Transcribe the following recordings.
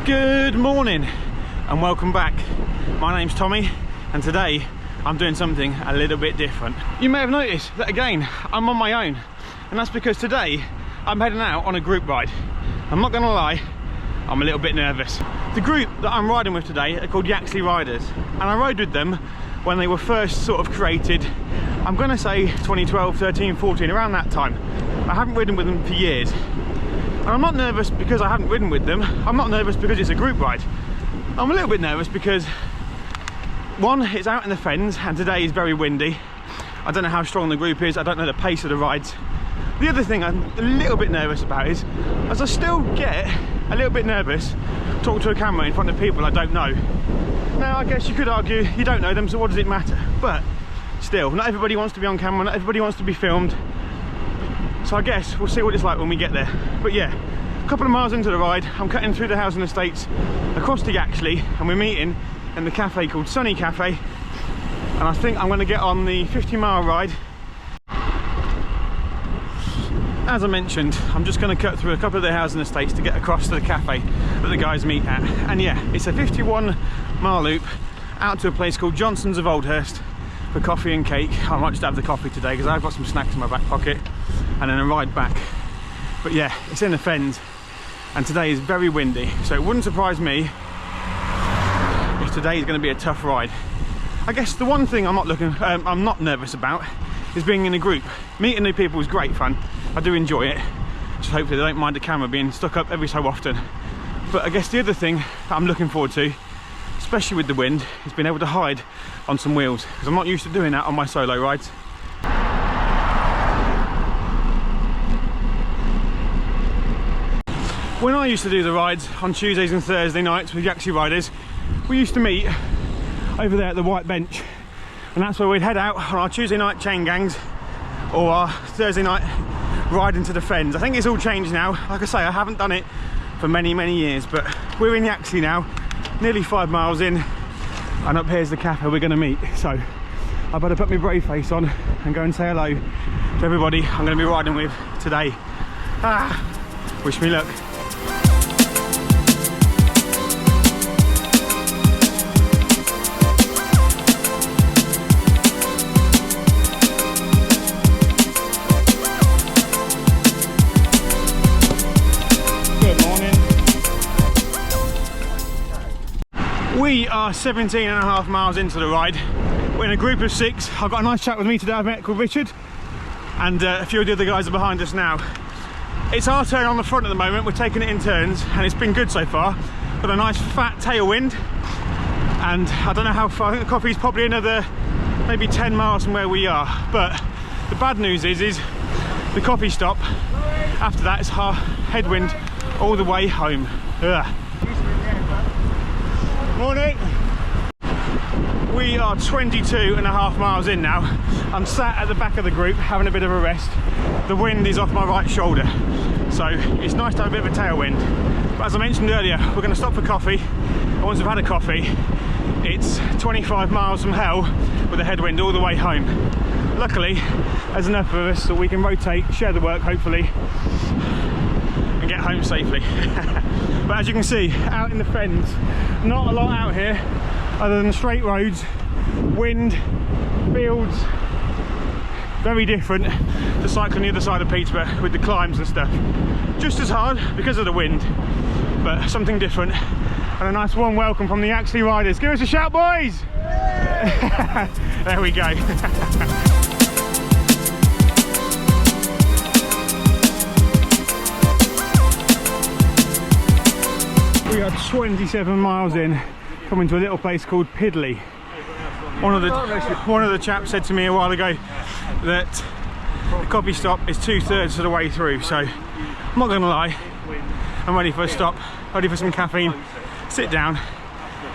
Good morning and welcome back. My name's Tommy and today I'm doing something a little bit different. You may have noticed that again I'm on my own, and that's because today I'm heading out on a group ride. I'm not gonna lie, I'm a little bit nervous. The group that I'm riding with today are called Yaxley Riders, and I rode with them when they were first sort of created. I'm gonna say 2012, 13, 14, around that time. I haven't ridden with them for years. And I'm not nervous because I haven't ridden with them. I'm not nervous because it's a group ride. I'm a little bit nervous because, one, it's out in the fens and today is very windy. I don't know how strong the group is, I don't know the pace of the rides. The other thing I'm a little bit nervous about is, as I still get a little bit nervous talking to a camera in front of people I don't know. Now I guess you could argue you don't know them, so what does it matter? But still, not everybody wants to be on camera, not everybody wants to be filmed. So I guess we'll see what it's like when we get there. But yeah, a couple of miles into the ride, I'm cutting through the housing estates across to Yaxley, and we're meeting in the cafe called Sunny Cafe. And I think I'm going to get on the 50-mile ride. As I mentioned, I'm just going to cut through a couple of the housing estates to get across to the cafe that the guys meet at. And yeah, it's a 51-mile loop out to a place called Johnson's of Oldhurst for coffee and cake. I might just have the coffee today because I've got some snacks in my back pocket, and then a ride back. But yeah, it's in the fens and today is very windy, so it wouldn't surprise me if today is going to be a tough ride. I guess the one thing I'm not nervous about is being in a group. Meeting new people is great fun, I do enjoy it, just hopefully they don't mind the camera being stuck up every so often. But I guess the other thing that I'm looking forward to, especially with the wind, is being able to hide on some wheels, because I'm not used to doing that on my solo rides. When I used to do the rides on Tuesdays and Thursday nights with Yaxley Riders, we used to meet over there at the white bench, and that's where we'd head out on our Tuesday night chain gangs or our Thursday night ride into the fens. I think it's all changed now. Like I say, I haven't done it for many years, but we're in Yaxley now, nearly 5 miles in, and up here's the cafe we're going to meet. So I better put my brave face on and go and say hello to everybody I'm going to be riding with today. Wish me luck. We are 17.5 miles into the ride. We're in a group of 6. I've got a nice chat with me today I've met called Richard, and a few of the other guys are behind us now. It's our turn on the front at the moment. We're taking it in turns and it's been good so far. Got a nice fat tailwind, and I don't know how far. I think the coffee's probably another maybe 10 miles from where we are. But the bad news is the coffee stop after that is our headwind all the way home. Ugh. Morning. We are 22.5 miles in now. I'm sat at the back of the group having a bit of a rest. The wind is off my right shoulder, so it's nice to have a bit of a tailwind. But as I mentioned earlier, we're going to stop for coffee, and once we've had a coffee, it's 25 miles from hell with a headwind all the way home. Luckily, there's enough of us that we can rotate, share the work hopefully, and get home safely. But as you can see, out in the fens, not a lot out here other than straight roads, wind, fields. Very different to cycling the other side of Peterborough with the climbs and stuff. Just as hard because of the wind, but something different. And a nice warm welcome from the Yaxley Riders. Give us a shout, boys! There we go. We are 27 miles in, coming to a little place called Piddly. One of the chaps said to me a while ago that the coffee stop is 2/3 of the way through, so I'm not going to lie, I'm ready for a stop, ready for some caffeine, sit down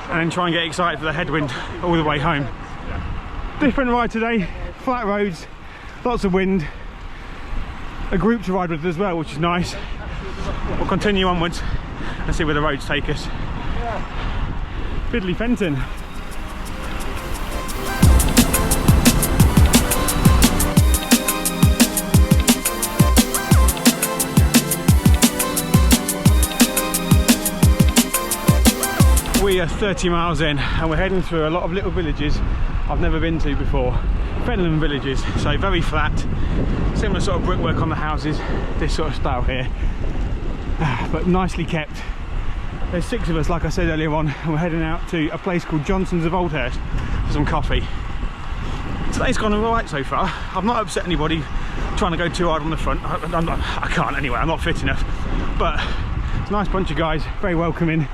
and then try and get excited for the headwind all the way home. Different ride today, flat roads, lots of wind, a group to ride with as well, which is nice. We'll continue onwards and see where the roads take us. Fiddly Fenton. We are 30 miles in and we're heading through a lot of little villages I've never been to before. Fenland villages, so very flat, similar sort of brickwork on the houses, this sort of style here, but nicely kept. There's 6 of us, like I said earlier on, and we're heading out to a place called Johnson's of Oldhurst for some coffee. Today's gone alright so far. I've not upset anybody trying to go too hard on the front. I can't anyway, I'm not fit enough. But it's a nice bunch of guys, very welcoming.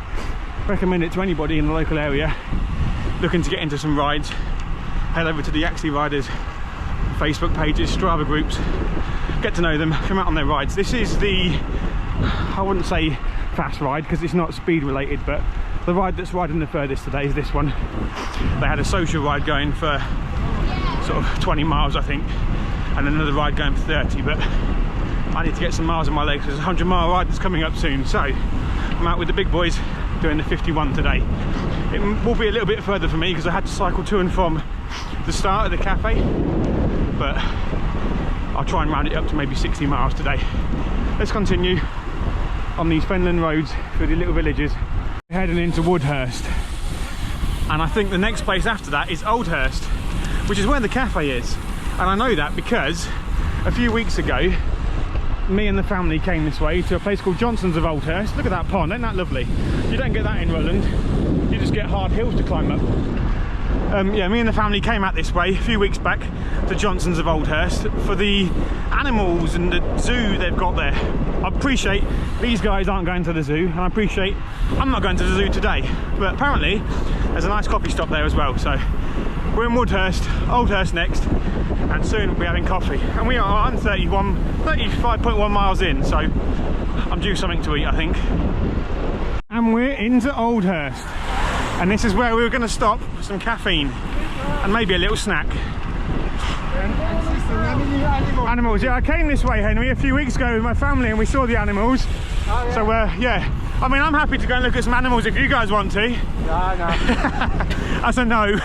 Recommend it to anybody in the local area looking to get into some rides. Head over to the Yaxley Riders Facebook pages, Strava groups, get to know them, come out on their rides. This is the, I wouldn't say fast ride because it's not speed related, but the ride that's riding the furthest today is this one. They had a social ride going for sort of 20 miles I think, and another ride going for 30, but I need to get some miles on my legs. There's a 100-mile ride that's coming up soon, so I'm out with the big boys doing the 51 today. It will be a little bit further for me because I had to cycle to and from the start of the cafe, but I'll try and round it up to maybe 60 miles today. Let's continue on these Fenland roads through the little villages. We're heading into Woodhurst, and I think the next place after that is Oldhurst, which is where the cafe is. And I know that because a few weeks ago me and the family came this way to a place called Johnson's of Oldhurst. Look at that pond, ain't that lovely? You don't get that in Rutland, you just get hard hills to climb up. Yeah, me and the family came out this way a few weeks back to Johnson's of Oldhurst for the animals and the zoo they've got there. I appreciate these guys aren't going to the zoo, and I appreciate I'm not going to the zoo today, but apparently there's a nice coffee stop there as well. So we're in Woodhurst, Oldhurst next, and soon we'll be having coffee. And we are 35.1 miles in, so I'm due something to eat, I think. And we're into Oldhurst, and this is where we were going to stop for some caffeine and maybe a little snack. Animals, yeah, I came this way, Henry, a few weeks ago with my family and we saw the animals. Oh, yeah. So yeah, I mean, I'm happy to go and look at some animals if you guys want to. No, no. That's a no.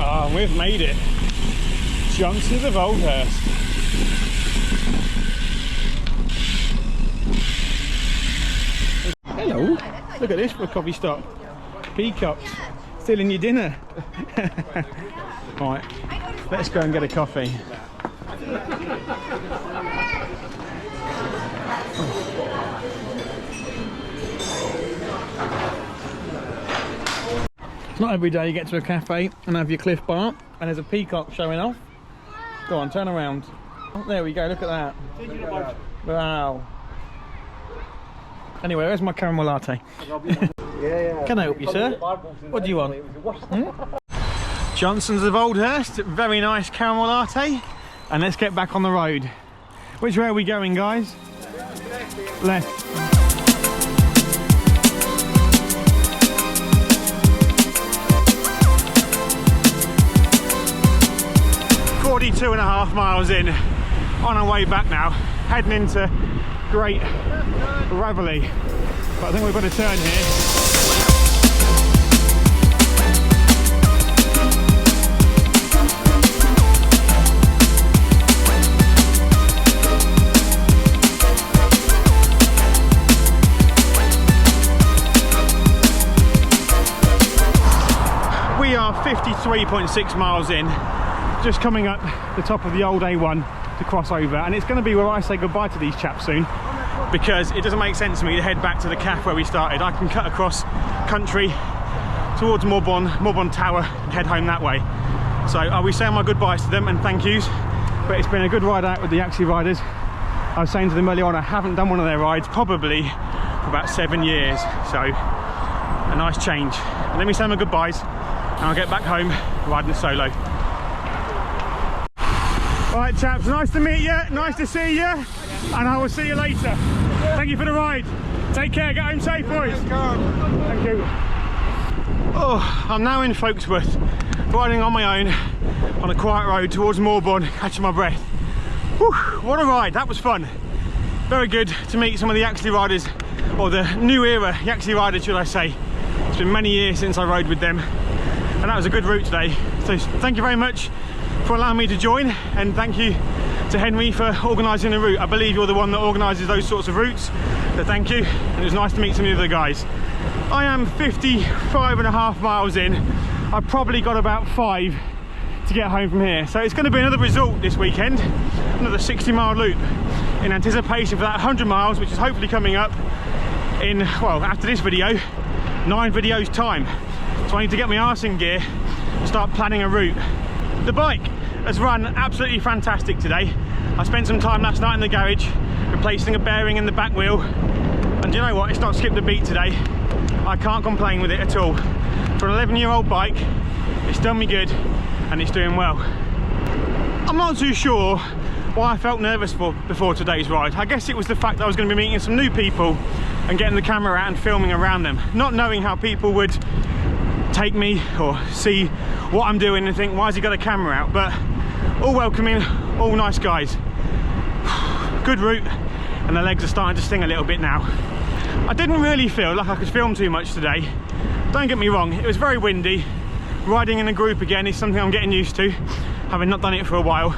Oh, we've made it. Johnson's of Oldhurst. Hello, look at this for a coffee stop. Peacocks, stealing your dinner. Right, let's go and get a coffee. It's not every day you get to a cafe and have your Cliff Bar and there's a peacock showing off. Go on, turn around. Oh, there we go, look at that. Wow. Anyway, where's my caramel latte? Can I help you, sir? What do you want? Johnson's of Oldhurst, very nice caramel latte. And let's get back on the road. Which way are we going, guys? Left. 42.5 miles in, on our way back now, heading into Great Raveley, but I think we've got to turn here. We are 53.6 miles in, just coming up the top of the old A1 to cross over, and it's going to be where I say goodbye to these chaps soon, because it doesn't make sense to me to head back to the cafe where we started. I can cut across country towards Morborn Tower and head home that way. So I'll be saying my goodbyes to them and thank yous, but it's been a good ride out with the Yaxley Riders. I was saying to them earlier on, I haven't done one of their rides probably for about 7 years, so a nice change. And let me say my goodbyes and I'll get back home riding solo. Alright chaps, nice to meet you, nice to see you, and I will see you later. Thank you for the ride. Take care, get home safe, boys. Thank you. Oh, I'm now in Folkesworth, riding on my own on a quiet road towards Morborn, catching my breath. Whew, what a ride, that was fun. Very good to meet some of the Yaxley Riders, or the new era Yaxley Riders, should I say. It's been many years since I rode with them, and that was a good route today. So thank you very much for allowing me to join, and thank you to Henry for organising the route. I believe you're the one that organises those sorts of routes, so thank you. And it was nice to meet some of the other guys. I am 55.5 miles in. I've probably got about 5 to get home from here. So it's going to be another result this weekend, another 60-mile loop in anticipation for that 100 miles, which is hopefully coming up in, well, after this video, 9 videos time. So I need to get my arse in gear and start planning a route. The bike has run absolutely fantastic today. I spent some time last night in the garage replacing a bearing in the back wheel, and you know what, it's not skipped a beat today. I can't complain with it at all. For an 11-year-old bike, it's done me good and it's doing well. I'm not too sure why I felt nervous before today's ride. I guess it was the fact that I was going to be meeting some new people and getting the camera out and filming around them, not knowing how people would take me or see what I'm doing and think, why has he got a camera out? But all welcoming, all nice guys. Good route, and the legs are starting to sting a little bit now. I didn't really feel like I could film too much today. Don't get me wrong, it was very windy. Riding in a group again is something I'm getting used to, having not done it for a while.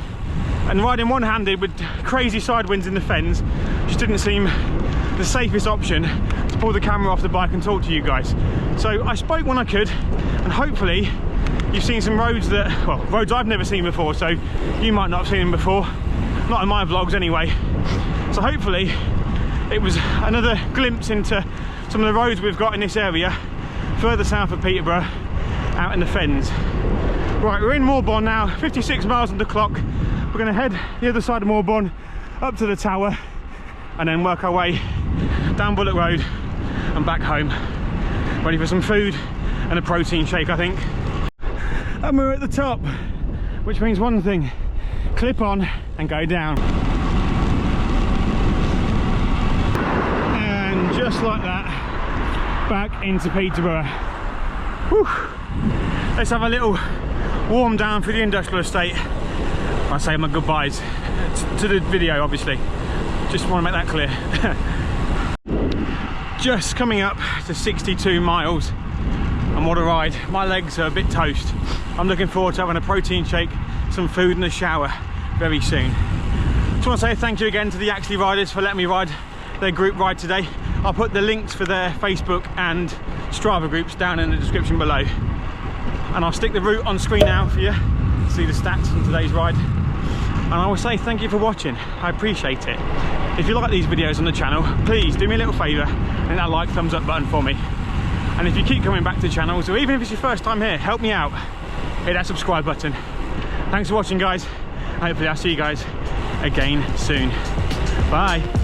And riding one-handed with crazy side winds in the fens just didn't seem the safest option to pull the camera off the bike and talk to you guys. So I spoke when I could, and hopefully you've seen some roads that, well, roads I've never seen before, so you might not have seen them before. Not in my vlogs anyway. So hopefully it was another glimpse into some of the roads we've got in this area, further south of Peterborough, out in the fens. Right, we're in Moorbourne now, 56 miles on the clock. We're going to head the other side of Moorbourne up to the tower and then work our way down Bullock Road and back home. Ready for some food and a protein shake, I think. And we're at the top, which means one thing: clip on and go down. And just like that, back into Peterborough. Whew. Let's have a little warm down through the industrial estate. I say my goodbyes to the video, obviously. Just want to make that clear. Just coming up to 62 miles, and what a ride. My legs are a bit toast. I'm looking forward to having a protein shake, some food and a shower very soon. Just want to say thank you again to the Yaxley Riders for letting me ride their group ride today. I'll put the links for their Facebook and Strava groups down in the description below. And I'll stick the route on screen now for you to see the stats from today's ride. And I will say thank you for watching. I appreciate it. If you like these videos on the channel, please do me a little favour and hit that like, thumbs up button for me. And if you keep coming back to the channel, or even if it's your first time here, help me out. Hit that subscribe button. Thanks for watching, guys. Hopefully I'll see you guys again soon. Bye.